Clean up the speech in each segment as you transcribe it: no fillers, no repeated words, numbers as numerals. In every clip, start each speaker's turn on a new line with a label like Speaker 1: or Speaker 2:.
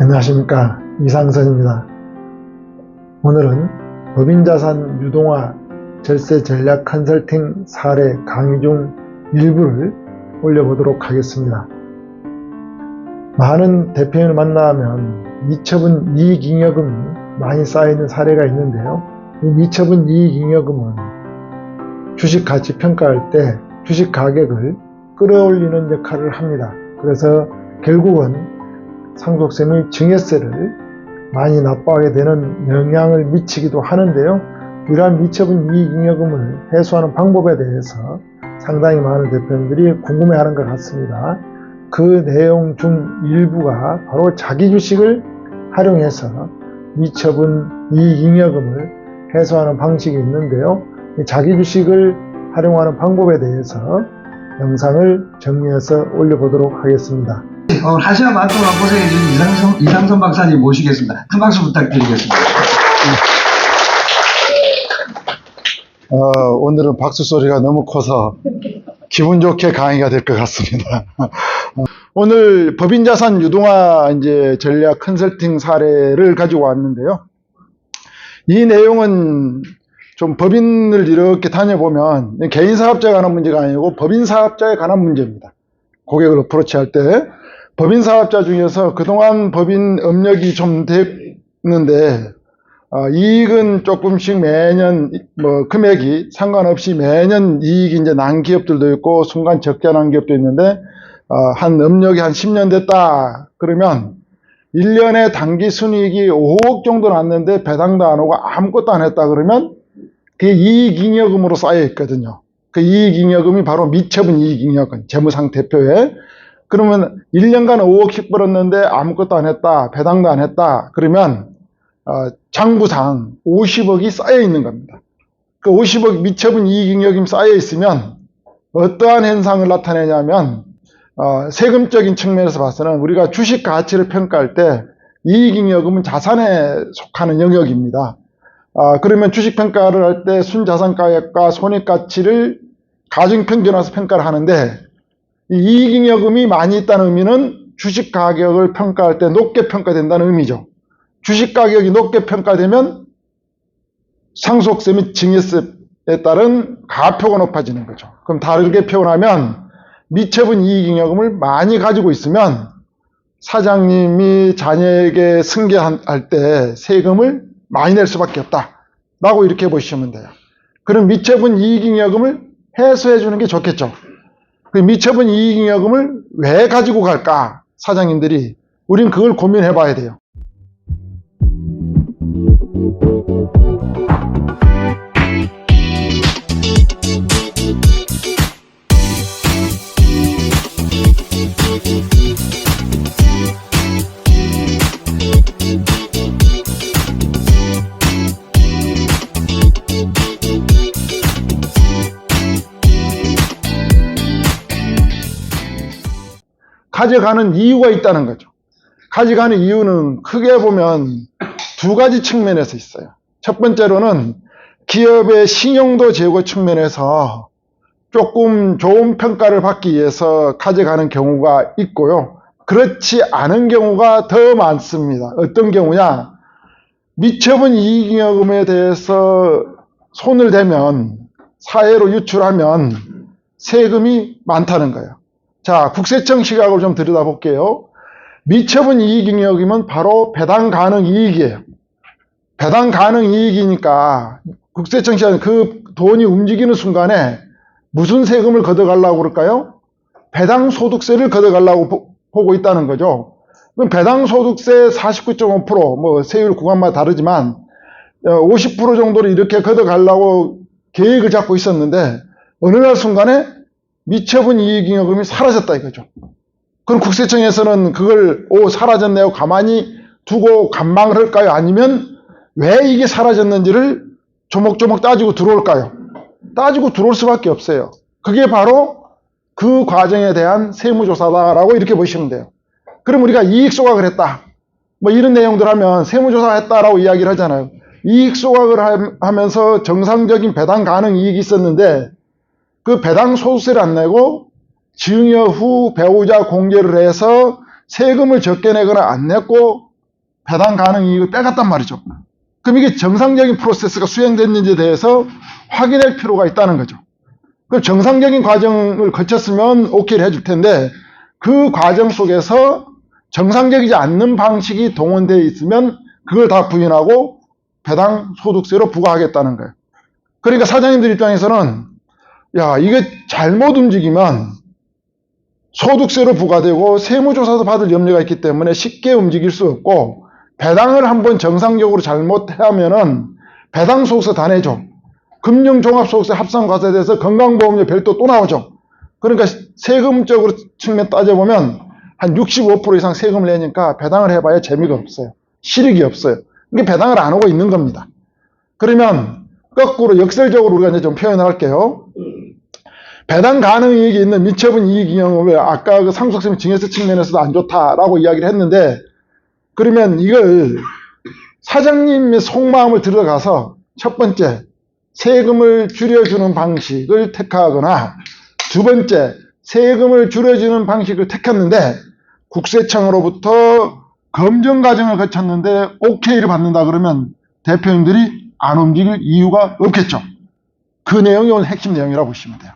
Speaker 1: 안녕하십니까, 이상선입니다. 오늘은 법인자산 유동화 절세 전략 컨설팅 사례 강의 중 일부를 올려보도록 하겠습니다. 많은 대표님을 만나면 미처분 이익잉여금이 많이 쌓여있는 사례가 있는데요. 이 미처분 이익잉여금은 주식 가치 평가할 때 주식 가격을 끌어올리는 역할을 합니다. 그래서 결국은 상속세 및 증여세를 많이 납부하게 되는 영향을 미치기도 하는데요. 이러한 미처분 이익잉여금을 해소하는 방법에 대해서 상당히 많은 대표님들이 궁금해하는 것 같습니다. 그 내용 중 일부가 바로 자기 주식을 활용해서 미처분 이익잉여금을 해소하는 방식이 있는데요. 자기 주식을 활용하는 방법에 대해서 영상을 정리해서 올려보도록 하겠습니다.
Speaker 2: 오늘 1시간 반 동안 고생해주신 이상선 박사님 모시겠습니다. 한 박수 부탁드리겠습니다.
Speaker 3: 오늘은 박수 소리가 너무 커서 기분 좋게 강의가 될 것 같습니다. 오늘 법인자산 유동화 전략 컨설팅 사례를 가지고 왔는데요. 이 내용은 좀 법인을 이렇게 다녀보면 개인사업자에 관한 문제가 아니고 법인사업자에 관한 문제입니다. 고객을 어프로치할 때 법인사업자 중에서 그동안 법인 업력이 좀 됐는데 이익은 조금씩 매년 금액이 상관없이 매년 이익이 난 기업들도 있고 순간 적자 난 기업도 있는데 한 업력이 한 10년 됐다 그러면 1년에 당기 순이익이 5억 정도 났는데 배당도 안 오고 아무것도 안 했다 그러면 그게 이익잉여금으로 쌓여 있거든요. 그 이익잉여금이 바로 미처분 이익잉여금, 재무상태표에. 그러면 1년간 5억씩 벌었는데 아무것도 안 했다, 배당도 안 했다 그러면 장부상 50억이 쌓여 있는 겁니다. 그 50억 미처분 이익잉여금이 쌓여 있으면 어떠한 현상을 나타내냐면 세금적인 측면에서 봐서는 우리가 주식 가치를 평가할 때 이익잉여금은 자산에 속하는 영역입니다. 그러면 주식 평가를 할 때 순자산가액과 손익가치를 가중평균화해서 평가를 하는데 이 이익잉여금이 많이 있다는 의미는 주식 가격을 평가할 때 높게 평가된다는 의미죠. 주식 가격이 높게 평가되면 상속세 및 증여세에 따른 가표가 높아지는 거죠. 그럼 다르게 표현하면 미처분 이익잉여금을 많이 가지고 있으면 사장님이 자녀에게 승계할 때 세금을 많이 낼 수밖에 없다 라고 이렇게 보시면 돼요. 그럼 미처분 이익잉여금을 해소해 주는 게 좋겠죠. 그 미처분 이익잉여금을 왜 가지고 갈까? 사장님들이 우린 그걸 고민해 봐야 돼요. 가져가는 이유가 있다는 거죠. 가져가는 이유는 크게 보면 두 가지 측면에서 있어요. 첫 번째로는 기업의 신용도 제고 측면에서 조금 좋은 평가를 받기 위해서 가져가는 경우가 있고요. 그렇지 않은 경우가 더 많습니다. 어떤 경우냐? 미처분 이익잉여금에 대해서 손을 대면 사회로 유출하면 세금이 많다는 거예요. 자, 국세청 시각으로 좀 들여다볼게요. 미처분 이익잉여금은 바로 배당 가능 이익이에요. 배당 가능 이익이니까 국세청 시각은 그 돈이 움직이는 순간에 무슨 세금을 걷어가려고 그럴까요? 배당소득세를 걷어가려고 보고 있다는 거죠. 그럼 배당소득세 49.5%, 세율 구간마다 다르지만 50% 정도를 이렇게 걷어가려고 계획을 잡고 있었는데 어느 날 순간에 미처분 이익잉여금이 사라졌다 이거죠. 그럼 국세청에서는 그걸 사라졌네요 가만히 두고 관망을 할까요? 아니면 왜 이게 사라졌는지를 조목조목 따지고 들어올까요? 따지고 들어올 수밖에 없어요. 그게 바로 그 과정에 대한 세무조사다라고 이렇게 보시면 돼요. 그럼 우리가 이익 소각을 했다 이런 내용들 하면 세무조사했다라고 이야기를 하잖아요. 이익 소각을 하면서 정상적인 배당 가능 이익이 있었는데 그 배당 소득세를 안 내고 증여 후 배우자 공제를 해서 세금을 적게 내거나 안 냈고 배당 가능 이익을 빼갔단 말이죠. 그럼 이게 정상적인 프로세스가 수행됐는지에 대해서 확인할 필요가 있다는 거죠. 그 정상적인 과정을 거쳤으면 오케이를 해줄 텐데 그 과정 속에서 정상적이지 않는 방식이 동원되어 있으면 그걸 다 부인하고 배당 소득세로 부과하겠다는 거예요. 그러니까 사장님들 입장에서는 야, 이게 잘못 움직이면 소득세로 부과되고 세무조사도 받을 염려가 있기 때문에 쉽게 움직일 수 없고 배당을 한번 정상적으로 잘못하면은 배당 소득세 다 내죠. 금융종합소득세 합산과세에 대해서 건강보험료 별도 또 나오죠. 그러니까 세금적으로 측면 따져보면 한 65% 이상 세금을 내니까 배당을 해봐야 재미가 없어요. 실익이 없어요. 이게 배당을 안 하고 있는 겁니다. 그러면 거꾸로 역설적으로 우리가 이제 좀 표현을 할게요. 배당 가능 이익이 있는 미처분 이익 잉여금을 아까 그 상속세무 증여세 측면에서도 안 좋다라고 이야기를 했는데 그러면 이걸 사장님의 속마음을 들어가서 첫 번째 세금을 줄여주는 방식을 택하거나 두 번째 세금을 줄여주는 방식을 택했는데 국세청으로부터 검증 과정을 거쳤는데 오케이를 받는다 그러면 대표님들이 안 움직일 이유가 없겠죠. 그 내용이 오늘 핵심 내용이라고 보시면 돼요.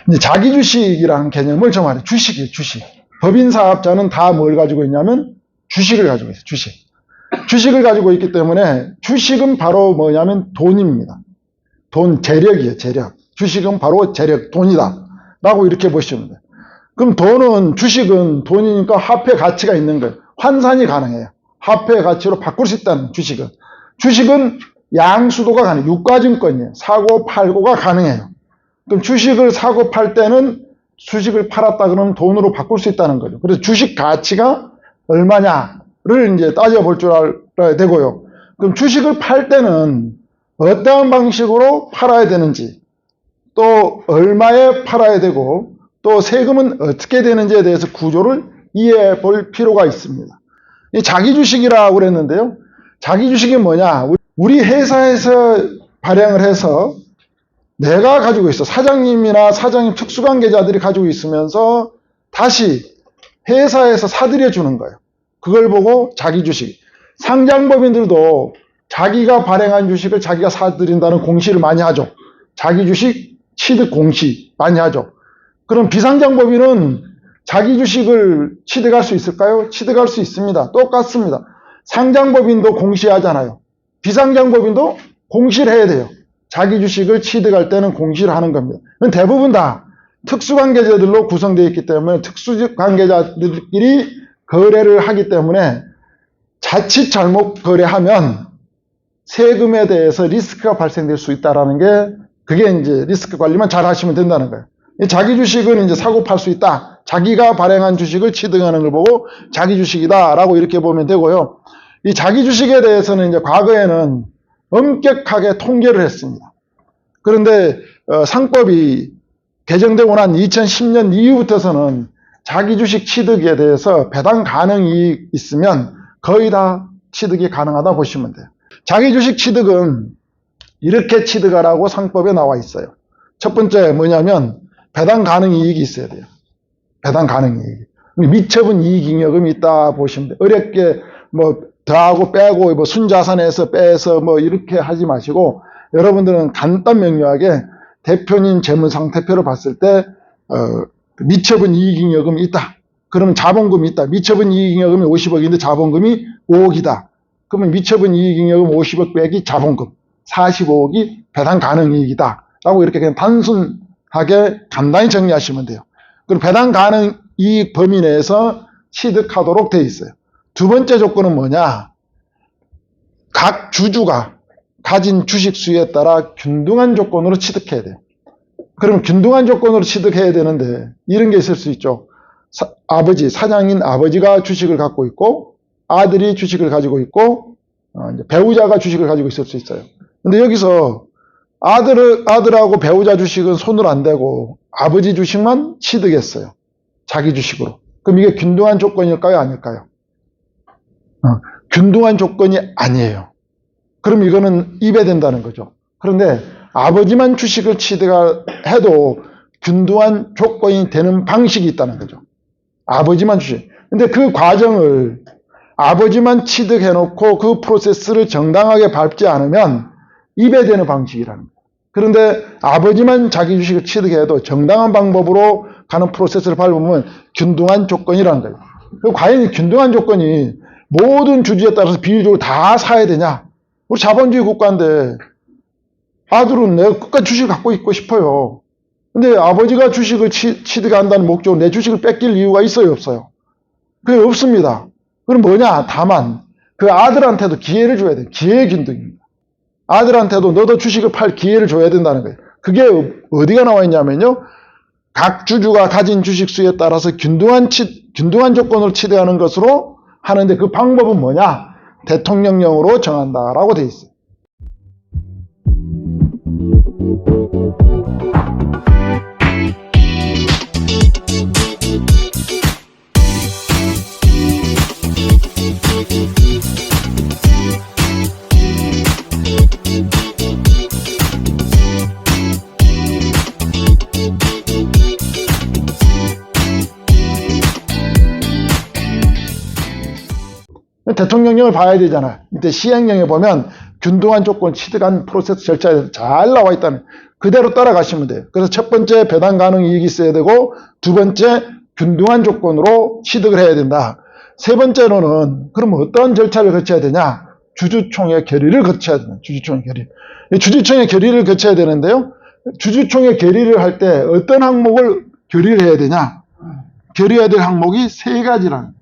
Speaker 3: 이제 자기주식이라는 개념을 좀 알아요. 주식이에요, 주식. 법인사업자는 다 뭘 가지고 있냐면 주식을 가지고 있어요, 주식. 주식을 가지고 있기 때문에 주식은 바로 뭐냐면 돈입니다. 돈, 재력이에요, 재력. 주식은 바로 재력, 돈이다. 라고 이렇게 보시면 돼요. 그럼 돈은, 주식은 돈이니까 화폐 가치가 있는 거예요. 환산이 가능해요. 화폐 가치로 바꿀 수 있다는 주식은. 주식은 양수도가 가능해요. 유가증권이에요. 사고, 팔고가 가능해요. 그럼 주식을 사고 팔 때는 주식을 팔았다 그러면 돈으로 바꿀 수 있다는 거죠. 그래서 주식 가치가 얼마냐를 이제 따져볼 줄 알아야 되고요. 그럼 주식을 팔 때는 어떠한 방식으로 팔아야 되는지, 또 얼마에 팔아야 되고, 또 세금은 어떻게 되는지에 대해서 구조를 이해해 볼 필요가 있습니다. 이 자기주식이라고 그랬는데요. 자기주식이 뭐냐? 우리 회사에서 발행을 해서 내가 가지고 있어. 사장님이나 사장님 특수관계자들이 가지고 있으면서 다시 회사에서 사들여 주는 거예요. 그걸 보고 자기주식. 상장법인들도 자기가 발행한 주식을 자기가 사들인다는 공시를 많이 하죠. 자기주식 취득 공시 많이 하죠. 그럼 비상장법인은 자기 주식을 취득할 수 있을까요? 취득할 수 있습니다. 똑같습니다. 상장법인도 공시하잖아요. 비상장법인도 공시를 해야 돼요. 자기 주식을 취득할 때는 공시를 하는 겁니다. 대부분 다 특수관계자들로 구성되어 있기 때문에 특수관계자들끼리 거래를 하기 때문에 자칫 잘못 거래하면 세금에 대해서 리스크가 발생될 수 있다는 게 그게 이제 리스크 관리만 잘 하시면 된다는 거예요. 자기 주식은 이제 사고 팔 수 있다. 자기가 발행한 주식을 취득하는 걸 보고 자기 주식이다라고 이렇게 보면 되고요. 이 자기 주식에 대해서는 이제 과거에는 엄격하게 통제를 했습니다. 그런데 상법이 개정되고 난 2010년 이후부터서는 자기 주식 취득에 대해서 배당 가능이 있으면 거의 다 취득이 가능하다 보시면 돼요. 자기 주식 취득은 이렇게 취득하라고 상법에 나와 있어요. 첫 번째 뭐냐면 배당 가능 이익이 있어야 돼요. 배당 가능 이익. 미처분 이익 잉여금이 있다 보시면 돼요. 어렵게 뭐 더하고 빼고 뭐 순자산에서 빼서 뭐 이렇게 하지 마시고 여러분들은 간단 명료하게 대표님 재무상태표를 봤을 때 미처분 이익 잉여금이 있다. 그러면 자본금이 있다. 미처분 이익 잉여금이 50억인데 자본금이 5억이다. 그러면 미처분 이익 잉여금 50억 빼기 자본금 45억이 배당 가능 이익이다. 라고 이렇게 그냥 단순하게 간단히 정리하시면 돼요. 그리고 배당 가능 이익 범위 내에서 취득하도록 되어 있어요. 두 번째 조건은 뭐냐? 각 주주가 가진 주식 수에 따라 균등한 조건으로 취득해야 돼요. 그럼 균등한 조건으로 취득해야 되는데 이런 게 있을 수 있죠. 사장인 아버지가 주식을 갖고 있고 아들이 주식을 가지고 있고 이제 배우자가 주식을 가지고 있을 수 있어요. 근데 여기서 아들하고 배우자 주식은 손을 안 대고 아버지 주식만 취득했어요. 자기 주식으로. 그럼 이게 균등한 조건일까요? 아닐까요? 균등한 조건이 아니에요. 그럼 이거는 입에된다는 거죠. 그런데 아버지만 주식을 취득해도 균등한 조건이 되는 방식이 있다는 거죠. 아버지만 주식. 근데 그 과정을 아버지만 취득해놓고 그 프로세스를 정당하게 밟지 않으면 입에되는 방식이라는 거예요. 그런데 아버지만 자기 주식을 취득해도 정당한 방법으로 가는 프로세스를 밟으면 균등한 조건이라는 거예요. 과연 이 균등한 조건이 모든 주주에 따라서 비율적으로 다 사야 되냐? 우리 자본주의 국가인데 아들은 내가 끝까지 주식을 갖고 있고 싶어요. 근데 아버지가 주식을 취득한다는 목적으로 내 주식을 뺏길 이유가 있어요, 없어요? 그게 없습니다. 그럼 뭐냐? 다만 그 아들한테도 기회를 줘야 돼요. 기회의 균등입니다. 아들한테도 너도 주식을 팔 기회를 줘야 된다는 거예요. 그게 어디가 나와 있냐면요. 각 주주가 가진 주식 수에 따라서 균등한 조건을 취득하는 것으로 하는데 그 방법은 뭐냐? 대통령령으로 정한다라고 돼 있어요. 대통령령을 봐야 되잖아요. 이때 시행령에 보면 균등한 조건을 취득한 프로세스 절차에 잘 나와 있다는 그대로 따라가시면 돼요. 그래서 첫 번째 배당 가능 이익이 있어야 되고 두 번째 균등한 조건으로 취득을 해야 된다. 세 번째로는 그럼 어떤 절차를 거쳐야 되냐? 주주총회 결의를 거쳐야 된다. 주주총회 결의. 주주총회 결의를 거쳐야 되는데요. 주주총회 결의를 할 때 어떤 항목을 결의를 해야 되냐? 결의해야 될 항목이 세 가지라는 거예요.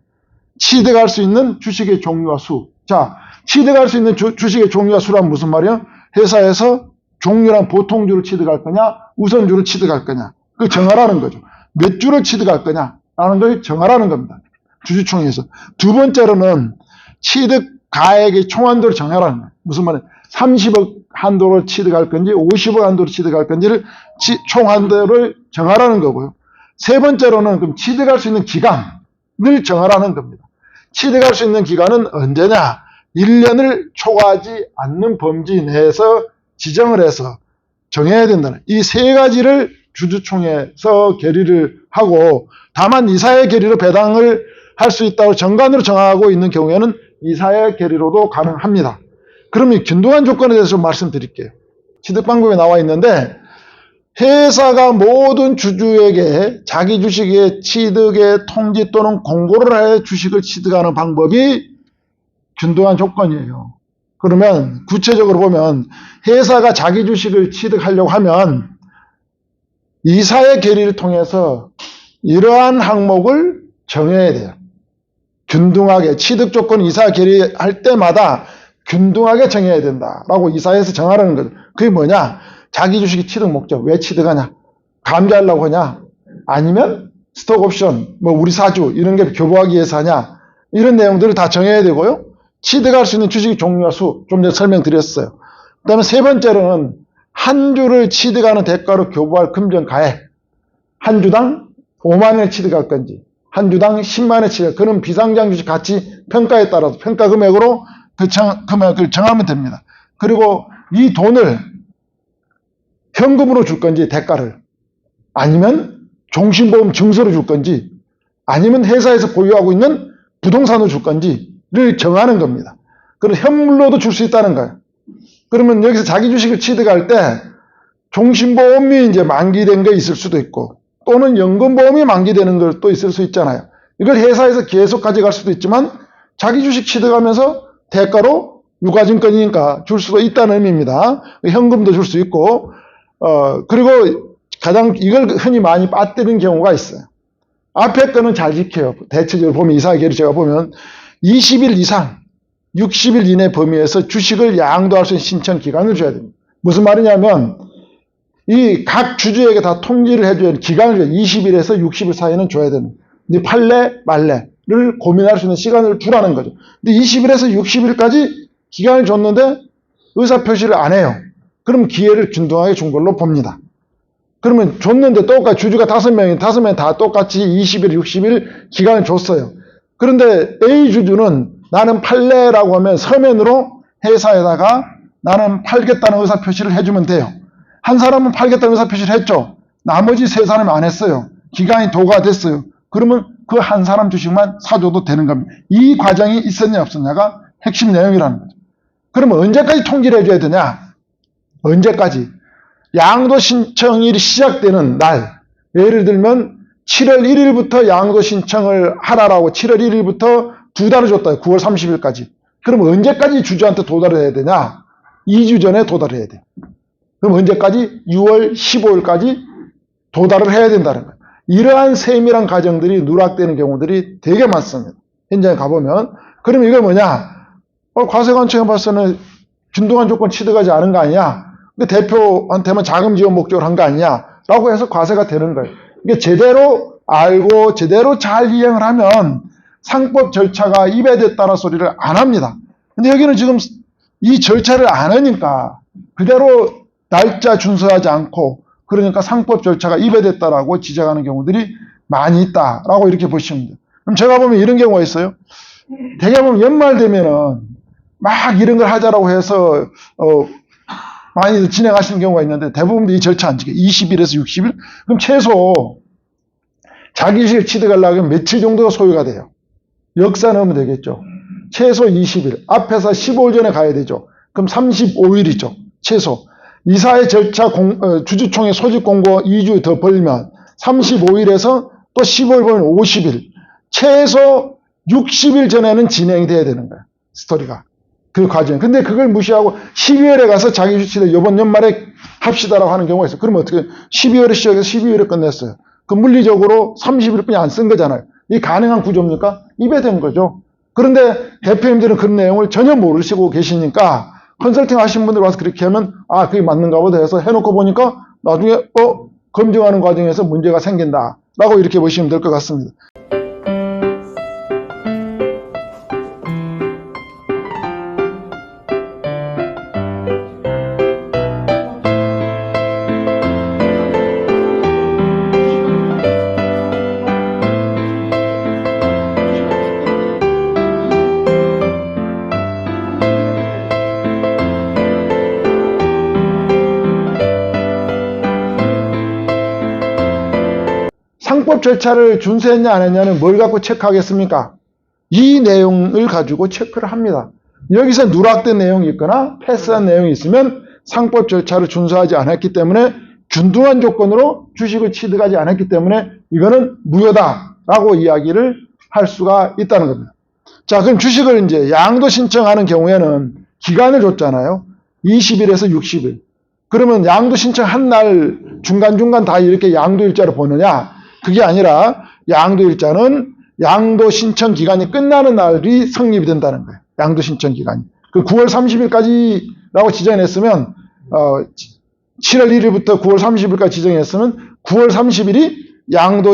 Speaker 3: 취득할 수 있는 주식의 종류와 수. 자, 취득할 수 있는 주식의 종류와 수란 무슨 말이야? 회사에서 종류란 보통주를 취득할 거냐, 우선주를 취득할 거냐. 그걸 정하라는 거죠. 몇 주를 취득할 거냐, 라는 걸 정하라는 겁니다. 주주총회에서. 두 번째로는 취득 가액의 총한도를 정하라는 거예요. 무슨 말이야? 30억 한도를 취득할 건지, 50억 한도를 취득할 건지를 총한도를 정하라는 거고요. 세 번째로는 그럼 취득할 수 있는 기간을 정하라는 겁니다. 취득할 수 있는 기간은 언제냐? 1년을 초과하지 않는 범위 내에서 지정을 해서 정해야 된다는 이 세 가지를 주주총회에서 결의를 하고 다만 이사회 결의로 배당을 할 수 있다고 정관으로 정하고 있는 경우에는 이사회 결의로도 가능합니다. 그럼 이 균등한 조건에 대해서 좀 말씀드릴게요. 취득 방법에 나와 있는데 회사가 모든 주주에게 자기 주식의 취득의 통지 또는 공고를 해 주식을 취득하는 방법이 균등한 조건이에요. 그러면 구체적으로 보면 회사가 자기 주식을 취득하려고 하면 이사회 결의를 통해서 이러한 항목을 정해야 돼요. 균등하게 취득 조건 이사회 결의할 때마다 균등하게 정해야 된다라고 이사회에서 정하라는 거죠. 그게 뭐냐? 자기 주식의 취득 목적, 왜 취득하냐? 감지하려고 하냐? 아니면 스톡 옵션, 뭐 우리 사주 이런 게 교부하기 위해서 하냐? 이런 내용들을 다 정해야 되고요. 취득할 수 있는 주식의 종류와 수, 좀 전에 설명드렸어요. 그 다음에 세 번째로는 한 주를 취득하는 대가로 교부할 금전 가액, 한 주당 5만 원을 취득할 건지, 한 주당 10만 원을 취득할, 그런 비상장 주식 가치 평가에 따라서 평가 금액으로 그 금액을 정하면 됩니다. 그리고 이 돈을 현금으로 줄 건지 대가를 아니면 종신보험 증서로 줄 건지 아니면 회사에서 보유하고 있는 부동산으로 줄 건지를 정하는 겁니다. 그리고 현물로도 줄 수 있다는 거예요. 그러면 여기서 자기 주식을 취득할 때 종신보험이 이제 만기된 게 있을 수도 있고 또는 연금보험이 만기되는 것도 있을 수 있잖아요. 이걸 회사에서 계속 가져갈 수도 있지만 자기 주식 취득하면서 대가로 유가증권이니까 줄 수도 있다는 의미입니다. 현금도 줄 수 있고 그리고 가장 이걸 흔히 많이 빠뜨리는 경우가 있어요. 앞에 거는 잘 지켜요. 대체적으로 보면 이사회 결의 제가 보면 20일 이상 60일 이내 범위에서 주식을 양도할 수 있는 신청 기간을 줘야 됩니다. 무슨 말이냐면 이 각 주주에게 다 통지를 해줘야 되는 기간을 줘야 20일에서 60일 사이는 줘야 됩니다. 근데 팔래 말래를 고민할 수 있는 시간을 주라는 거죠. 근데 20일에서 60일까지 기간을 줬는데 의사표시를 안 해요. 그럼 기회를 균등하게 준 걸로 봅니다. 그러면 줬는데 똑같이 주주가 5명이 5명 다 똑같이 20일, 60일 기간을 줬어요. 그런데 A 주주는 나는 팔래라고 하면 서면으로 회사에다가 나는 팔겠다는 의사표시를 해주면 돼요. 한 사람은 팔겠다는 의사표시를 했죠. 나머지 3사람이 안 했어요. 기간이 도가 됐어요. 그러면 그 한 사람 주식만 사줘도 되는 겁니다. 이 과정이 있었냐 없었냐가 핵심 내용이라는 거죠. 그러면 언제까지 통지를 해줘야 되냐? 언제까지? 양도 신청일이 시작되는 날, 예를 들면 7월 1일부터 양도 신청을 하라라고 7월 1일부터 2달을 줬다. 9월 30일까지. 그럼 언제까지 주주한테 도달을 해야 되냐? 2주 전에 도달을 해야 돼. 그럼 언제까지? 6월 15일까지 도달을 해야 된다는 거예요. 이러한 세밀한 과정들이 누락되는 경우들이 되게 많습니다. 현장에 가보면. 그럼 이거 뭐냐? 과세관청에 봐서는 균등한 조건 취득하지 않은 거 아니냐? 근데 대표한테만 자금 지원 목적으로 한 거 아니냐? 라고 해서 과세가 되는 거예요. 이게 제대로 알고 제대로 잘 이행을 하면 상법 절차가 입에 됐다는 소리를 안 합니다. 근데 여기는 지금 이 절차를 안 하니까 그대로 날짜 준수하지 않고 그러니까 상법 절차가 입에 됐다라고 지적하는 경우들이 많이 있다라고 이렇게 보시면 돼요. 그럼 제가 보면 이런 경우가 있어요. 대개 보면 연말 되면은 막 이런 걸 하자라고 해서 많이 진행하시는 경우가 있는데 대부분 이 절차 안 지켜요. 20일에서 60일? 그럼 최소 자기주식 취득하려면 며칠 정도가 소요가 돼요. 역사 넣으면 되겠죠. 최소 20일. 앞에서 15일 전에 가야 되죠. 그럼 35일이죠. 최소. 이사회 절차 주주총회 소집 공고 2주 더 벌면 35일에서 또 15일 벌면 50일. 최소 60일 전에는 진행이 돼야 되는 거예요. 스토리가. 그 과정. 근데 그걸 무시하고 12월에 가서 자기 주치를 이번 연말에 합시다라고 하는 경우가 있어요. 그러면 어떻게 12월에 시작해서 12월에 끝냈어요. 그 물리적으로 30일뿐이 안 쓴 거잖아요. 이 가능한 구조입니까? 입에 된 거죠. 그런데 대표님들은 그런 내용을 전혀 모르시고 계시니까 컨설팅 하신 분들 와서 그렇게 하면 아 그게 맞는가 보다 해서 해놓고 보니까 나중에 검증하는 과정에서 문제가 생긴다 라고 이렇게 보시면 될 것 같습니다. 상법 절차를 준수했냐 안 했냐는 뭘 갖고 체크하겠습니까? 이 내용을 가지고 체크를 합니다. 여기서 누락된 내용이 있거나 패스한 내용이 있으면 상법 절차를 준수하지 않았기 때문에 균등한 조건으로 주식을 취득하지 않았기 때문에 이거는 무효다라고 이야기를 할 수가 있다는 겁니다. 자, 그럼 주식을 이제 양도 신청하는 경우에는 기간을 줬잖아요. 20일에서 60일. 그러면 양도 신청한 날 중간중간 다 이렇게 양도 일자를 보느냐? 그게 아니라 양도 일자는 양도 신청 기간이 끝나는 날이 성립이 된다는 거예요. 양도 신청 기간이. 그 9월 30일까지라고 지정했으면 7월 1일부터 9월 30일까지 지정했으면 9월 30일이 양도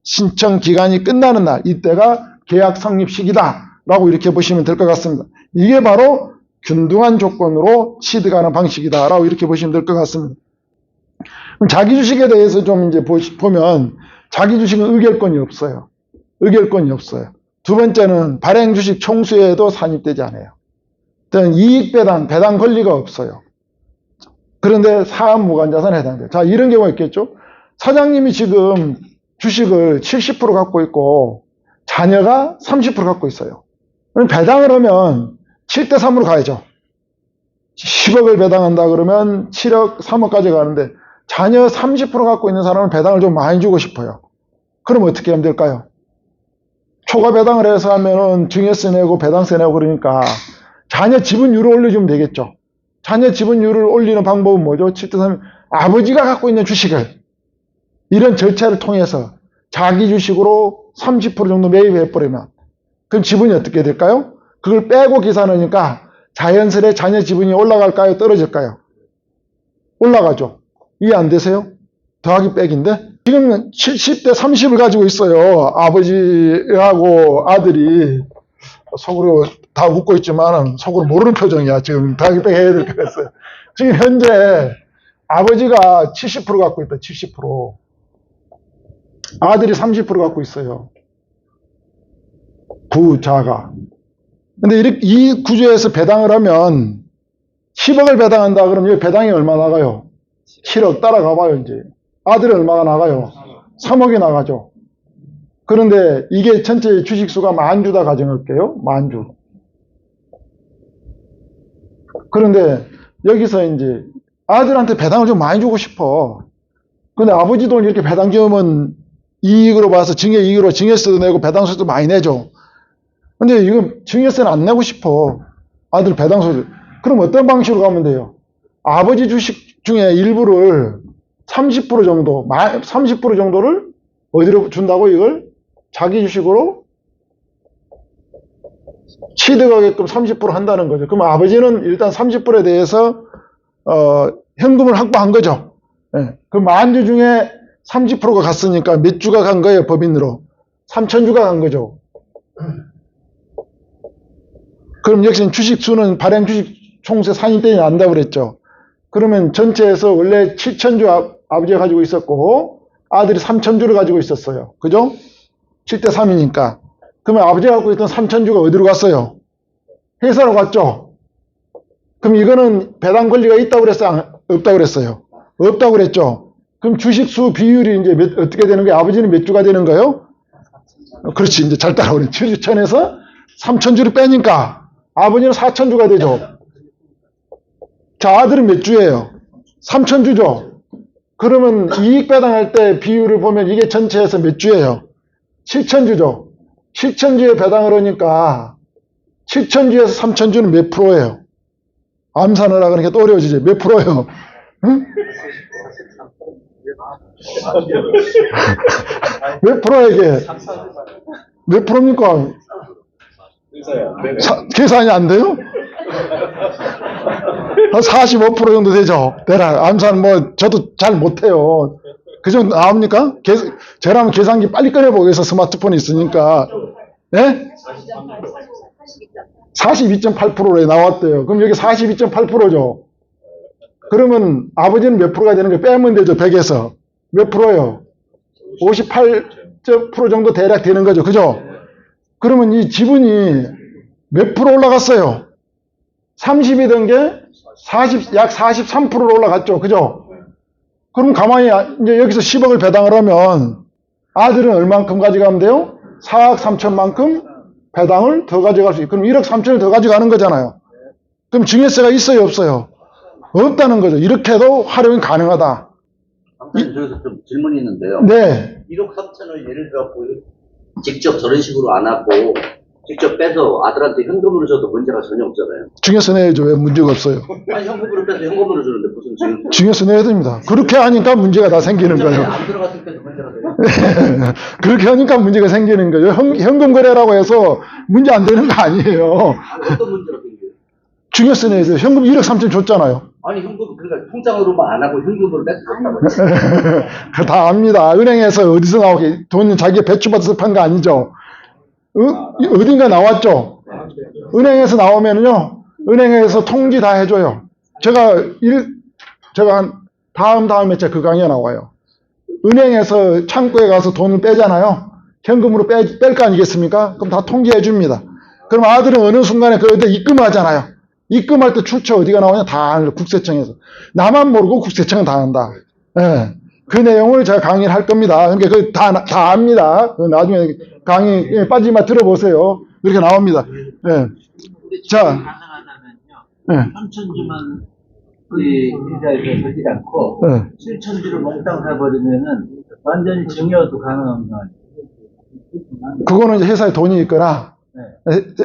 Speaker 3: 신청 기간이 끝나는 날, 이때가 계약 성립 시기다라고 이렇게 보시면 될 것 같습니다. 이게 바로 균등한 조건으로 취득하는 방식이다라고 이렇게 보시면 될 것 같습니다. 그럼 자기 주식에 대해서 좀 이제 보면 자기 주식은 의결권이 없어요. 의결권이 없어요. 두 번째는 발행 주식 총수에도 산입되지 않아요. 이익 배당 권리가 없어요. 그런데 사업 무관자산에 해당돼요. 자, 이런 경우가 있겠죠. 사장님이 지금 주식을 70% 갖고 있고 자녀가 30% 갖고 있어요. 그럼 배당을 하면 7대3으로 가야죠. 10억을 배당한다 그러면 7억, 3억까지 가는데 자녀 30% 갖고 있는 사람은 배당을 좀 많이 주고 싶어요. 그럼 어떻게 하면 될까요? 초과 배당을 해서 하면은 증여세 내고 배당세 내고 그러니까 자녀 지분율을 올려주면 되겠죠. 자녀 지분율을 올리는 방법은 뭐죠? 7대3, 아버지가 갖고 있는 주식을 이런 절차를 통해서 자기 주식으로 30% 정도 매입해버리면 그럼 지분이 어떻게 될까요? 그걸 빼고 계산하니까 자연스레 자녀 지분이 올라갈까요? 떨어질까요? 올라가죠. 이해 안 되세요? 더하기 빼기인데 지금 70대 30을 가지고 있어요. 아버지하고 아들이 속으로 다 웃고 있지만 속으로 모르는 표정이야. 지금 다이백 해야 될 것 같아요. 지금 현재 아버지가 70% 갖고 있다. 70%. 아들이 30% 갖고 있어요. 부자가. 근데 이 구조에서 배당을 하면 10억을 배당한다 그러면 여기 배당이 얼마 나가요? 7억 따라가봐요 이제. 아들이 얼마가 나가요? 3억이 나가죠. 그런데 이게 전체 주식수가 만주다 가정할게요. 만주. 그런데 여기서 이제 아들한테 배당을 좀 많이 주고 싶어. 근데 아버지 돈 이렇게 배당 주면 이익으로 봐서 증여이익으로 증여세도 내고 배당세도 많이 내죠. 근데 이거 증여세는 안 내고 싶어. 아들 배당세. 그럼 어떤 방식으로 가면 돼요? 아버지 주식 중에 일부를 30% 정도, 30% 정도를 어디로 준다고 이걸? 자기 주식으로 취득하게끔 30% 한다는 거죠. 그럼 아버지는 일단 30%에 대해서 현금을 확보한 거죠. 네. 그 만주 중에 30%가 갔으니까 몇 주가 간 거예요, 법인으로? 3,000주가 간 거죠. 그럼 역시 주식수는 발행 주식 총세 상인대이 난다고 그랬죠. 그러면 전체에서 원래 7,000주 아버지가 가지고 있었고 아들이 3,000주를 가지고 있었어요. 그죠? 7대 3이니까. 그러면 아버지가 갖고 있던 3,000주가 어디로 갔어요? 회사로 갔죠? 그럼 이거는 배당 권리가 있다고 그랬어요? 없다고 그랬어요? 없다고 그랬죠? 그럼 주식수 비율이 이제 어떻게 되는 거예요? 아버지는 몇 주가 되는 거예요? 그렇지. 이제 잘 따라오네. 7,000에서 3,000주를 빼니까 아버지는 4,000주가 되죠. 자, 아들은 몇 주예요? 3,000주죠? 그러면 이익 배당할 때 비율을 보면 이게 전체에서 몇 주예요? 7,000주죠? 7,000주에 배당을 하니까 7,000주에서 3,000주는 몇 프로예요? 암산을 하니까 또 어려워지지. 몇 프로예요? 응? 몇 프로야 이게? 몇 프로입니까? 계산이 안 돼요? 한 45% 정도 되죠. 대략 암산 뭐 저도 잘 못해요. 그 정도 나옵니까? 저라면 계산기 빨리 꺼내보겠어. 스마트폰이 있으니까. 예? 42.8%에 나왔대요. 그럼 여기 42.8%죠. 그러면 아버지는 몇 프로가 되는 거예요? 빼면 되죠. 100에서. 몇 프로예요? 58% 정도 대략 되는 거죠. 그죠? 그러면 이 지분이 몇 프로 올라갔어요? 30이던 게 약 43%로 올라갔죠. 그죠? 그럼 가만히 이제 여기서 10억을 배당을 하면 아들은 얼만큼 가져가면 돼요? 4억 3천만큼 배당을 더 가져갈 수 있고 그럼 1억 3천을 더 가져가는 거잖아요. 그럼 증여세가 있어요? 없어요? 없다는 거죠. 이렇게도 활용이 가능하다.
Speaker 4: 저기서 좀 질문이 있는데요.
Speaker 3: 네.
Speaker 4: 1억 3천을 예를 들어 직접 저런 식으로 안 하고 직접 빼서 아들한테 현금으로 줘도 문제가 전혀 없잖아요.
Speaker 3: 증여세 내야죠. 왜 문제가 없어요?
Speaker 4: 아니 현금으로 빼서 현금으로 주는데 무슨 지금
Speaker 3: 증여세 내야 됩니다. 그렇게 하니까 문제가 다 생기는 거예요.
Speaker 4: 안 들어갔을 때도 문제가 돼요.
Speaker 3: 그렇게 하니까 문제가 생기는 거예요. 현금 거래라고 해서 문제 안 되는 거 아니에요.
Speaker 4: 어떤 문제가 생겨요?
Speaker 3: 증여세 내야 돼요. 현금 1억 3천 줬잖아요.
Speaker 4: 아니 현금 그러니까 통장으로만 안 하고 현금으로 뺐다고.
Speaker 3: 그거 다 압니다. 은행에서 어디서 나오게 돈 자기가 배추받아서 판 거 아니죠. 어딘가 나왔죠. 은행에서 나오면요, 은행에서 통지 다 해줘요. 제가 한 다음 회차 그 강의가 나와요. 은행에서 창구에 가서 돈을 빼잖아요. 현금으로 뺄 거 아니겠습니까? 그럼 다 통지해 줍니다. 그럼 아들은 어느 순간에 그때 입금하잖아요. 입금할 때 출처 어디가 나오냐? 다 국세청에서. 나만 모르고 국세청은 다 한다. 예. 그 내용을 제가 강의를 할 겁니다. 그러니까 그 다 압니다. 나중에 강의 빠지마 들어보세요. 이렇게 나옵니다. 예. 자,
Speaker 5: 가능하다면요.
Speaker 3: 예.
Speaker 5: 3,000주만 우리 회사에서 하지 않고
Speaker 3: 예.
Speaker 5: 7,000주를 몽땅 사버리면은 완전히 증여도 가능한 거 아니에요?
Speaker 3: 그거는 이제 회사에 돈이 있거나,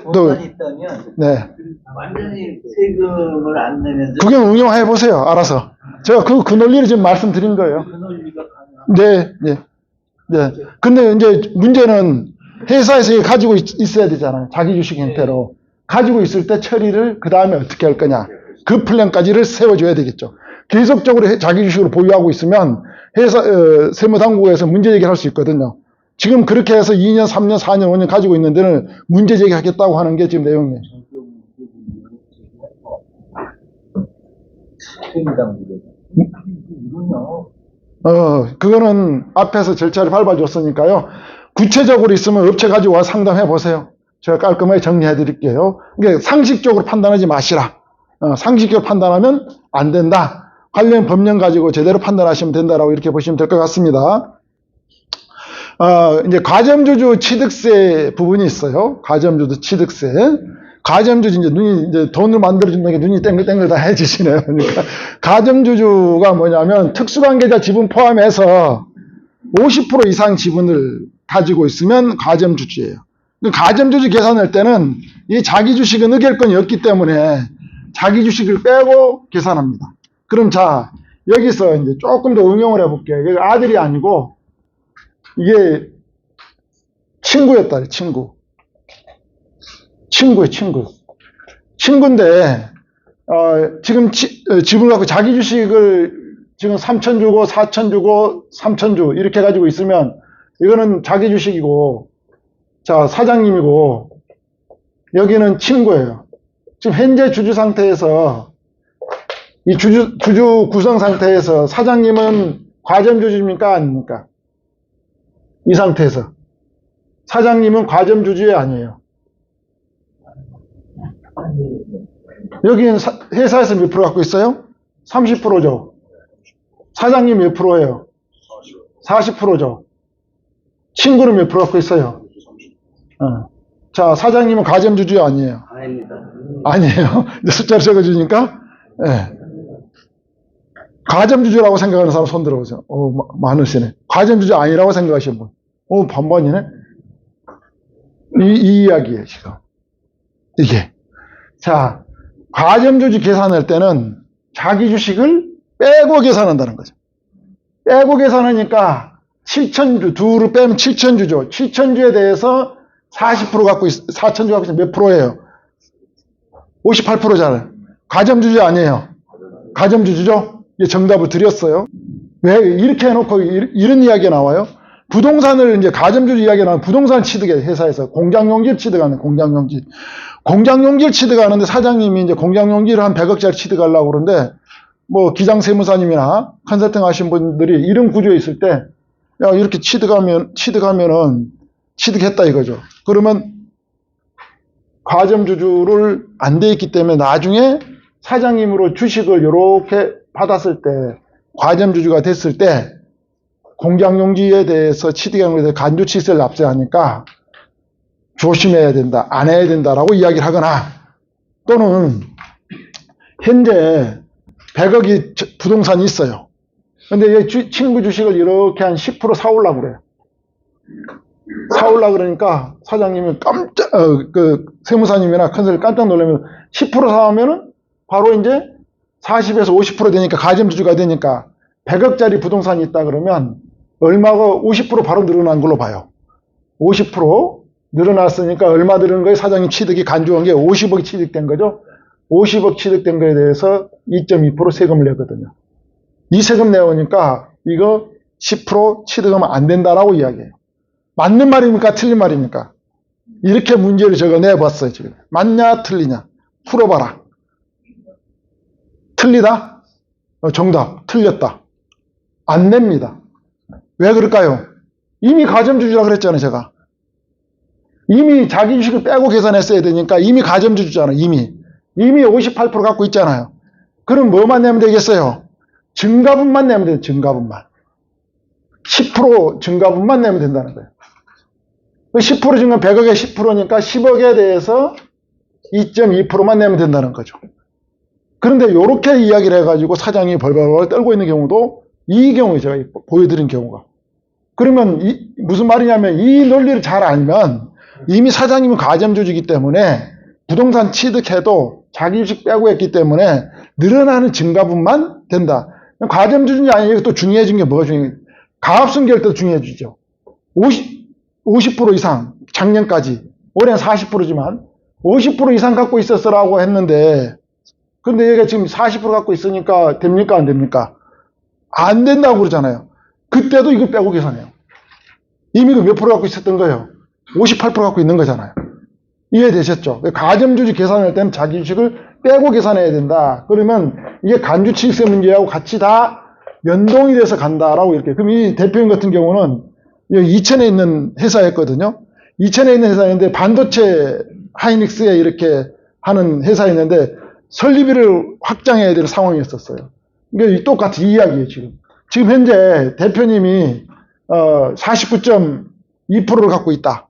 Speaker 3: 또,
Speaker 5: 돈만 있다면
Speaker 3: 네.
Speaker 5: 완전히 세금을 안 내면서
Speaker 3: 구경 응용해 보세요. 알아서. 제가 그 논리를 지금 말씀드린 거예요.
Speaker 5: 그 논리가 가능한
Speaker 3: 네, 네. 네. 근데 이제 문제는 회사에서 가지고 있어야 되잖아요. 자기 주식 형태로. 가지고 있을 때 처리를 그 다음에 어떻게 할 거냐. 그 플랜까지를 세워줘야 되겠죠. 계속적으로 자기 주식으로 보유하고 있으면 회사, 세무당국에서 문제 제기를 할 수 있거든요. 지금 그렇게 해서 2년, 3년, 4년, 5년 가지고 있는 데는 문제 제기하겠다고 하는 게 지금 내용이에요. 그거는 앞에서 절차를 밟아줬으니까요. 구체적으로 있으면 업체 가지고 와서 상담해 보세요. 제가 깔끔하게 정리해 드릴게요. 그러니까 상식적으로 판단하지 마시라. 상식적으로 판단하면 안 된다. 관련 법령 가지고 제대로 판단하시면 된다라고 이렇게 보시면 될 것 같습니다. 이제 가점주주 취득세 부분이 있어요. 가점주주 취득세. 가점주주 이제 돈을 만들어준다는 게 눈이 땡글땡글 다 해지시네요. 그러니까 가점주주가 뭐냐면 특수관계자 지분 포함해서 50% 이상 지분을 가지고 있으면 가점주주예요. 가점주주 계산할 때는 이 자기 주식은 의결권이 없기 때문에 자기 주식을 빼고 계산합니다. 그럼 자, 여기서 이제 조금 더 응용을 해볼게요. 여기 아들이 아니고 이게 친구였다, 친구. 친구예요, 친구. 친구인데, 지금 지분을 갖고 자기 주식을 지금 3천 주고, 4천 주고, 3천 주, 이렇게 가지고 있으면, 이거는 자기 주식이고, 자, 사장님이고, 여기는 친구예요. 지금 현재 주주 상태에서, 이 주주 구성 상태에서 사장님은 과점주주입니까? 아닙니까? 이 상태에서. 사장님은 과점주주에 아니에요. 여기는 회사에서 몇 프로 갖고 있어요? 30%죠. 사장님 몇 프로예요? 40%죠. 친구는 몇 프로 갖고 있어요? 자, 사장님은 가점주주 아니에요?
Speaker 4: 아닙니다.
Speaker 3: 아니에요. 이제 숫자를 적어주니까, 네. 가점주주라고 생각하는 사람 손 들어보세요. 많으시네. 가점주주 아니라고 생각하시는 분. 반반이네. 이 이야기예요, 지금. 이게. 자, 가점주주 계산할 때는 자기 주식을 빼고 계산한다는 거죠. 빼고 계산하니까 7천주, 둘을 빼면 7천주죠. 7천주에 대해서 40% 갖고 4천주 갖고 있으면 몇 프로예요? 58%잖아요. 가점주주 아니에요. 가점주주죠? 이 정답을 드렸어요. 왜 이렇게 해놓고 이런 이야기가 나와요? 부동산을 이제 가점주주 이야기가 나오면 부동산 취득해, 회사에서. 공장용지를 취득하는, 공장용지. 공장용지를 취득하는데 사장님이 이제 공장용지를 한 100억짜리 취득하려고 그러는데, 뭐, 기장세무사님이나 컨설팅 하신 분들이 이런 구조에 있을 때, 야, 이렇게 취득하면은, 취득했다 이거죠. 그러면, 가점주주를 안 돼 있기 때문에 나중에 사장님으로 주식을 이렇게 받았을 때, 가점주주가 됐을 때, 공장용지에 대해서 취득한 것에 대해서 간주치세를 납세하니까 조심해야 된다, 안 해야 된다라고 이야기를 하거나, 또는 현재 100억이 부동산이 있어요. 근데 친구 주식을 이렇게 한 10% 사오려고 그래요. 사오려고 그러니까 사장님이 세무사님이나 컨설팅 깜짝 놀라면 10% 사오면은 바로 이제 40에서 50% 되니까 가점주주가 되니까 100억짜리 부동산이 있다 그러면 얼마가 50% 바로 늘어난 걸로 봐요. 50% 늘어났으니까 얼마 늘은 거에 사장님 취득이 간주한 게 50억이 취득된 거죠. 50억 취득된 거에 대해서 2.2% 세금을 내거든요. 이 세금 내오니까 이거 10% 취득하면 안 된다라고 이야기해요. 맞는 말입니까? 틀린 말입니까? 이렇게 문제를 제가 내봤어요, 지금. 맞냐, 틀리냐? 풀어봐라. 틀리다? 정답. 틀렸다. 안 냅니다. 왜 그럴까요? 이미 가점주주라 그랬잖아요, 제가. 이미 자기 주식을 빼고 계산했어야 되니까 이미 가점주주잖아요, 이미. 이미 58% 갖고 있잖아요. 그럼 뭐만 내면 되겠어요? 증가분만 내면 돼요, 증가분만. 10% 증가분만 내면 된다는 거예요. 10% 증가 100억에 10%니까 10억에 대해서 2.2%만 내면 된다는 거죠. 그런데 이렇게 이야기를 해가지고 사장이 벌벌벌 떨고 있는 경우도 이 경우에 제가 보여드린 경우가. 그러면 무슨 말이냐면 이 논리를 잘 알면 이미 사장님은 가점주주이기 때문에 부동산 취득해도 자기 주식 빼고 했기 때문에 늘어나는 증가분만 된다. 가점주주인지 아니냐, 이게 또 중요해진 게 뭐가 중요해요? 가압승계할 때도 중요해지죠. 50% 이상, 작년까지. 올해는 40%지만 50% 이상 갖고 있었어라고 했는데, 근데 얘가 지금 40% 갖고 있으니까 됩니까? 안 됩니까? 안 된다고 그러잖아요. 그때도 이걸 빼고 계산해요. 이미 그 몇 프로 갖고 있었던 거예요? 58% 갖고 있는 거잖아요. 이해되셨죠? 가점주식 계산할 때는 자기 주식을 빼고 계산해야 된다. 그러면 이게 간주치익세 문제하고 같이 다 연동이 돼서 간다라고 이렇게. 그럼 이 대표님 같은 경우는 여기 이천에 있는 회사였거든요. 이천에 있는 회사였는데 반도체 하이닉스에 이렇게 하는 회사였는데 설립비를 확장해야 되는 상황이었었어요. 그러니까 똑같은 이야기예요, 지금. 지금 현재 대표님이 49.2%를 갖고 있다.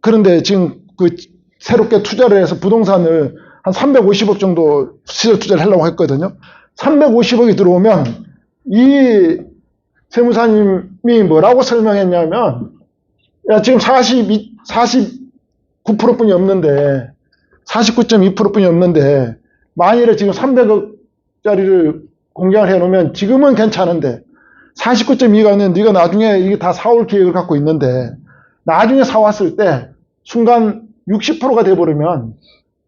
Speaker 3: 그런데 지금 그 새롭게 투자를 해서 부동산을 한 350억 정도 시설 투자를 하려고 했거든요. 350억이 들어오면 이 세무사님이 뭐라고 설명했냐면, 야, 지금 49%뿐이 없는데, 49.2%뿐이 없는데, 만일에 지금 300억짜리를 공개를 해놓으면 지금은 괜찮은데, 49.2가 있는데, 네가 나중에 이게 다 사올 계획을 갖고 있는데, 나중에 사왔을 때, 순간 60%가 돼버리면,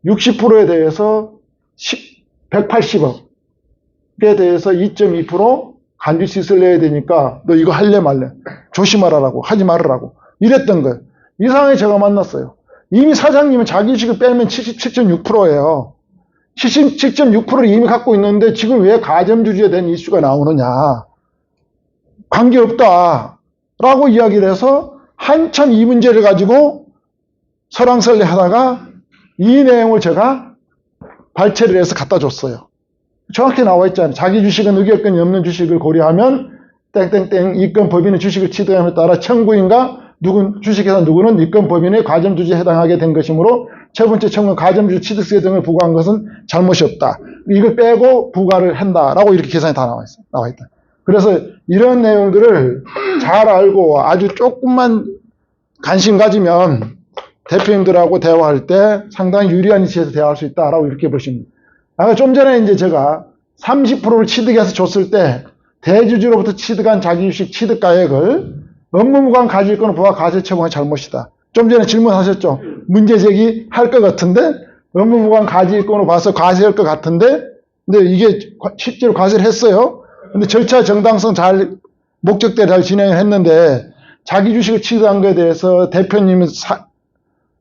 Speaker 3: 60%에 대해서 180억에 대해서 2.2% 간주시세를 내야 되니까 너 이거 할래 말래 조심하라고 하지 말으라고 이랬던 거예요. 이 상황에 제가 만났어요. 이미 사장님은 자기 주식을 빼면 77.6%예요. 77.6%를 이미 갖고 있는데 지금 왜 가점주주에 대한 이슈가 나오느냐. 관계없다 라고 이야기를 해서 한참 이 문제를 가지고 설왕설래 하다가 이 내용을 제가 발췌를 해서 갖다 줬어요. 정확히 나와 있잖아요. 자기 주식은 의결권이 없는 주식을 고려하면 땡땡땡 이권 법인의 주식을 취득함에 따라 청구인과 주식회사 누구는 이권 법인의 가점주주에 해당하게 된 것이므로 첫 번째 청구는 가점주주 취득세 등을 부과한 것은 잘못이 없다. 이걸 빼고 부과를 한다라고 이렇게 계산이 다 나와 있다. 그래서 이런 내용들을 잘 알고 아주 조금만 관심 가지면 대표님들하고 대화할 때 상당히 유리한 위치에서 대화할 수 있다라고 이렇게 보시면 됩니다. 아까 좀 전에 이제 제가 30%를 취득해서 줬을 때 대주주로부터 취득한 자기주식 취득가액을 업무무관 가질권을 부과 과세 처분한 잘못이다. 좀 전에 질문하셨죠. 문제 제기할 것 같은데 업무무관 가질권으로 봐서 과세할 것 같은데 근데 이게 실제로 과세를 했어요. 근데 절차 정당성 잘 목적대로 잘 진행을 했는데 자기 주식을 취득한 것에 대해서 대표님이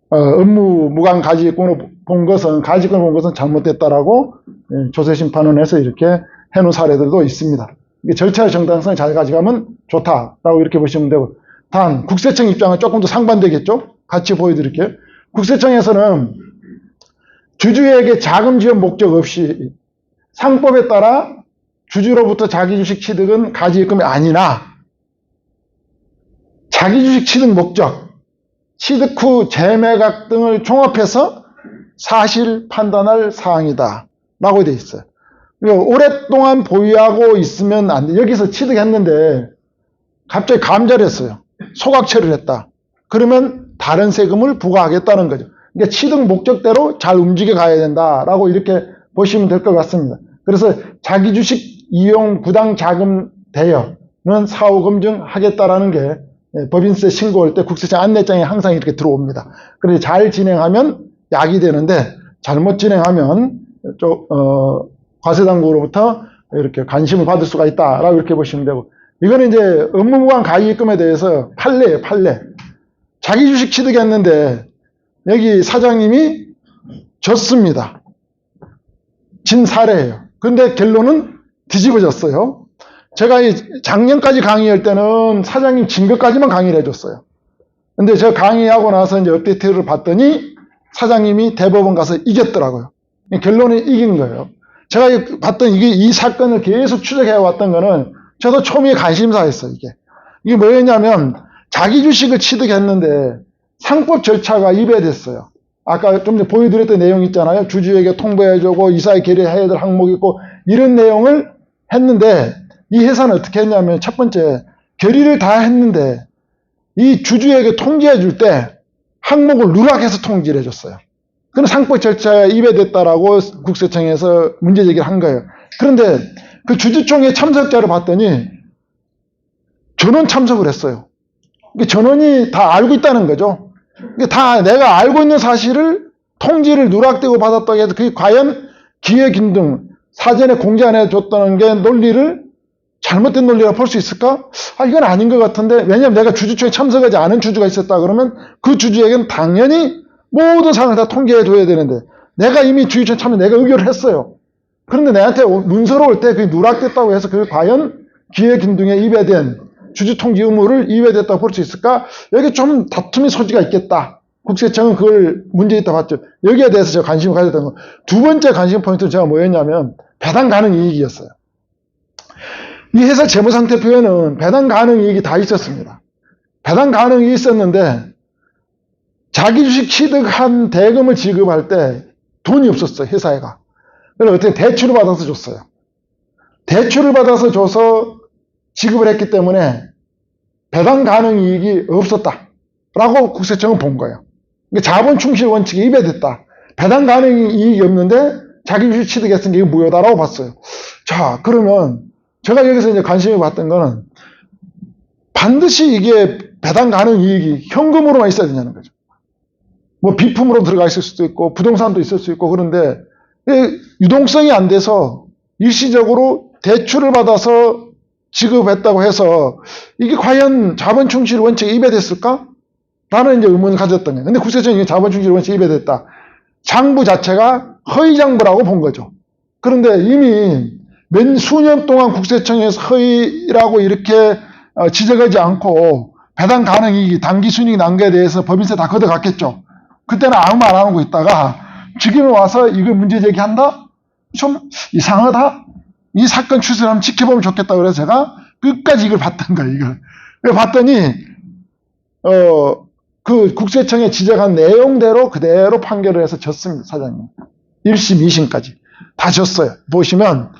Speaker 3: 업무무관 가질권을 본 것은 잘못됐다라고 조세심판원에서 이렇게 해놓은 사례들도 있습니다. 절차의 정당성을 잘 가져가면 좋다라고 이렇게 보시면 되고, 단 국세청 입장은 조금 더 상반되겠죠. 같이 보여드릴게요. 국세청에서는 주주에게 자금 지원 목적 없이 상법에 따라 주주로부터 자기 주식 취득은 가지입금이 아니나 자기 주식 취득 목적, 취득 후 재매각 등을 종합해서 사실 판단할 사항이다 라고 되어 있어요. 오랫동안 보유하고 있으면 안 돼. 여기서 취득했는데 갑자기 감자를 했어요. 소각처리를 했다. 그러면 다른 세금을 부과하겠다는 거죠. 그러니까 취득 목적대로 잘 움직여 가야 된다라고 이렇게 보시면 될 것 같습니다. 그래서 자기 주식 이용 부당 자금 대여는 사후 검증하겠다라는 게 법인세 신고할 때 국세청 안내장에 항상 이렇게 들어옵니다. 그래서 잘 진행하면 약이 되는데 잘못 진행하면 과세당국으로부터 이렇게 관심을 받을 수가 있다라고 이렇게 보시면 되고, 이거는 이제 업무무관 가입금에 대해서 판례예요, 판례. 자기 주식 취득했는데 여기 사장님이 졌습니다. 진 사례예요. 근데 결론은 뒤집어졌어요. 제가 작년까지 강의할 때는 사장님 진 것까지만 강의를 해줬어요. 근데 제가 강의하고 나서 이제 업데이트를 봤더니 사장님이 대법원 가서 이겼더라고요. 결론은 이긴 거예요. 제가 봤던 이 사건을 계속 추적해 왔던 거는 저도 초미의 관심사였어요, 이게 뭐였냐면 자기 주식을 취득했는데 상법 절차가 위배됐어요. 아까 좀 전에 보여드렸던 내용 있잖아요. 주주에게 통보해주고 이사에 결의해야 될 항목이 있고 이런 내용을 했는데 이 회사는 어떻게 했냐면 첫 번째 결의를 다 했는데 이 주주에게 통지해 줄 때 항목을 누락해서 통지를 해줬어요. 그럼 상법 절차에 위배됐다라고 국세청에서 문제 제기를 한 거예요. 그런데 그 주주총회 참석자를 봤더니 전원 참석을 했어요. 전원이 다 알고 있다는 거죠. 다 내가 알고 있는 사실을 통지를 누락되고 받았다고 해서 그게 과연 기획 등 사전에 공지 안 해줬다는 게 논리를 잘못된 논리라 볼 수 있을까? 이건 아닌 것 같은데, 왜냐하면 내가 주주총회에 참석하지 않은 주주가 있었다 그러면 그 주주에게는 당연히 모든 사항을 다 통계해 줘야 되는데, 내가 이미 주주총회 참여 내가 의결을 했어요. 그런데 내한테 문서로 올 때 그게 누락됐다고 해서 그게 과연 기획긴등에 입에된 주주통지 의무를 이외됐다고 볼 수 있을까? 여기 좀 다툼의 소지가 있겠다. 국세청은 그걸 문제있다 봤죠. 여기에 대해서 제가 관심을 가졌던 거. 두 번째 관심 포인트는 제가 뭐였냐면 배당 가능 이익이었어요. 이 회사 재무상태표에는 배당 가능 이익이 다 있었습니다. 배당 가능 이익이 있었는데 자기 주식 취득한 대금을 지급할 때 돈이 없었어요. 회사에가. 그래서 어떻게 대출을 받아서 줬어요. 대출을 받아서 줘서 지급을 했기 때문에 배당 가능 이익이 없었다라고 국세청은 본 거예요. 그러니까 자본 충실 원칙에 위배됐다. 배당 가능 이익이 없는데 자기 주식 취득했으니까 이게 무효다라고 봤어요. 자, 그러면 제가 여기서 이제 관심을 봤던 거는 반드시 이게 배당 가능 이익이 현금으로만 있어야 되냐는 거죠. 뭐 비품으로 들어가 있을 수도 있고 부동산도 있을 수 있고 그런데 유동성이 안 돼서 일시적으로 대출을 받아서 지급했다고 해서 이게 과연 자본 충실 원칙에 위배됐을까? 라는 이제 의문을 가졌던 거예요. 근데 국세청이 자본 충실 원칙에 위배됐다. 장부 자체가 허위 장부라고 본 거죠. 그런데 이미 수년 동안 국세청에서 허위라고 이렇게 지적하지 않고 배당 가능 이익이 단기 순이익 난 거에 대해서 법인세 다 걷어갔겠죠. 그때는 아무 말 안 하고 있다가 지금 와서 이거 문제 제기한다? 좀 이상하다? 이 사건 추세를 한번 지켜보면 좋겠다 그래서 제가 끝까지 이걸 봤던 거예요, 이걸. 봤더니, 그 국세청에 지적한 내용대로 그대로 판결을 해서 졌습니다, 사장님. 1심, 2심까지. 다 졌어요. 보시면,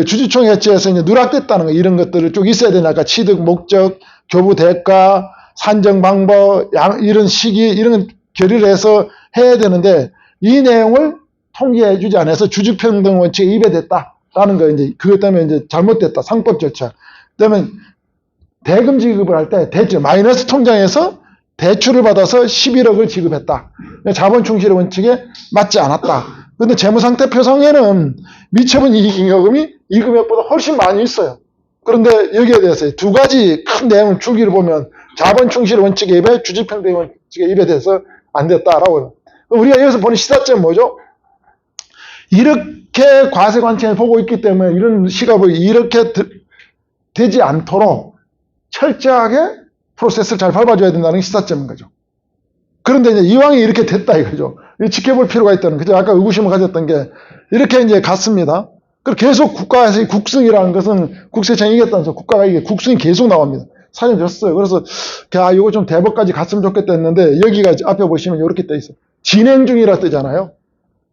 Speaker 3: 주주총회 해체에서 이제 누락됐다는 거, 이런 것들을 쭉 있어야 되니까 취득 목적, 교부 대가, 산정 방법, 이런 시기, 이런 결의를 해서 해야 되는데, 이 내용을 통계해 주지 않아서 주주평등 원칙에 위배됐다라는 거, 이제, 그것 때문에 이제 잘못됐다. 상법 절차. 그다음에 대금 지급을 할 때 대출, 마이너스 통장에서 대출을 받아서 11억을 지급했다. 자본 충실 원칙에 맞지 않았다. 그런데 재무상태 표상에는 미처분 이익잉여금이 이 금액보다 훨씬 많이 있어요. 그런데 여기에 대해서 두 가지 큰 내용 줄기를 보면 자본 충실 원칙에 위배, 주주평등 원칙에 위배돼서 안 됐다라고. 우리가 여기서 보는 시사점은 뭐죠? 이렇게 과세 관점을 보고 있기 때문에 이런 시각이 이렇게 되지 않도록 철저하게 프로세스를 잘 밟아줘야 된다는 게 시사점인 거죠. 그런데 이제 이왕이 이렇게 됐다 이거죠. 지켜볼 필요가 있다는 거죠. 아까 의구심을 가졌던 게 이렇게 이제 갔습니다. 그리고 계속 국가에서 국승이라는 것은 국세청이 이겼다는 거, 국가가 이게 국승이 계속 나옵니다. 사전 졌어요. 그래서 이거 좀 대법까지 갔으면 좋겠다 했는데 여기가 앞에 보시면 이렇게 떠 있어요. 진행 중이라 뜨잖아요.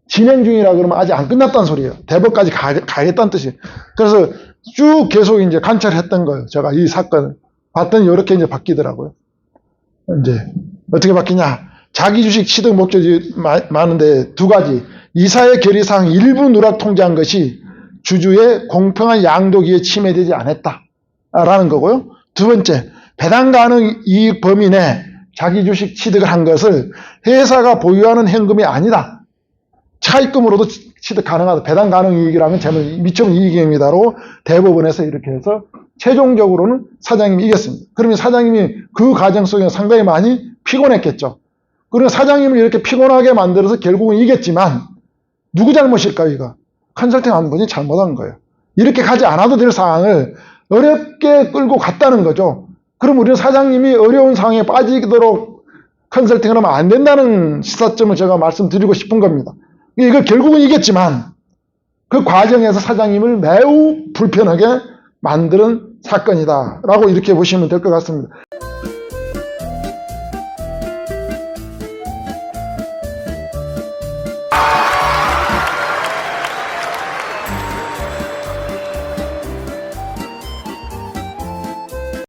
Speaker 3: 진행 중이라 그러면 아직 안 끝났다는 소리예요. 대법까지 가겠다는 뜻이에요. 그래서 쭉 계속 이제 관찰했던 거예요. 제가 이 사건을 봤더니 이렇게 이제 바뀌더라고요. 이제 어떻게 바뀌냐? 자기 주식 취득 목적이 많은데 두 가지. 이사의 결의사항 일부 누락 통지한 것이 주주의 공평한 양도기에 침해되지 않았다라는 거고요. 두 번째, 배당 가능 이익 범위 내 자기 주식 취득을 한 것을 회사가 보유하는 현금이 아니다. 차입금으로도 취득 가능하다. 배당 가능 이익이라면 미처분 이익입니다로 대법원에서 이렇게 해서 최종적으로는 사장님이 이겼습니다. 그러면 사장님이 그 과정 속에 상당히 많이 피곤했겠죠. 그리고 사장님을 이렇게 피곤하게 만들어서 결국은 이겼지만 누구 잘못일까요, 이거? 컨설팅 한 분이 잘못한 거예요. 이렇게 가지 않아도 될 상황을 어렵게 끌고 갔다는 거죠. 그럼 우리는 사장님이 어려운 상황에 빠지도록 컨설팅을 하면 안 된다는 시사점을 제가 말씀드리고 싶은 겁니다. 이거 결국은 이겼지만 그 과정에서 사장님을 매우 불편하게 만드는 사건이다 라고 이렇게 보시면 될 것 같습니다.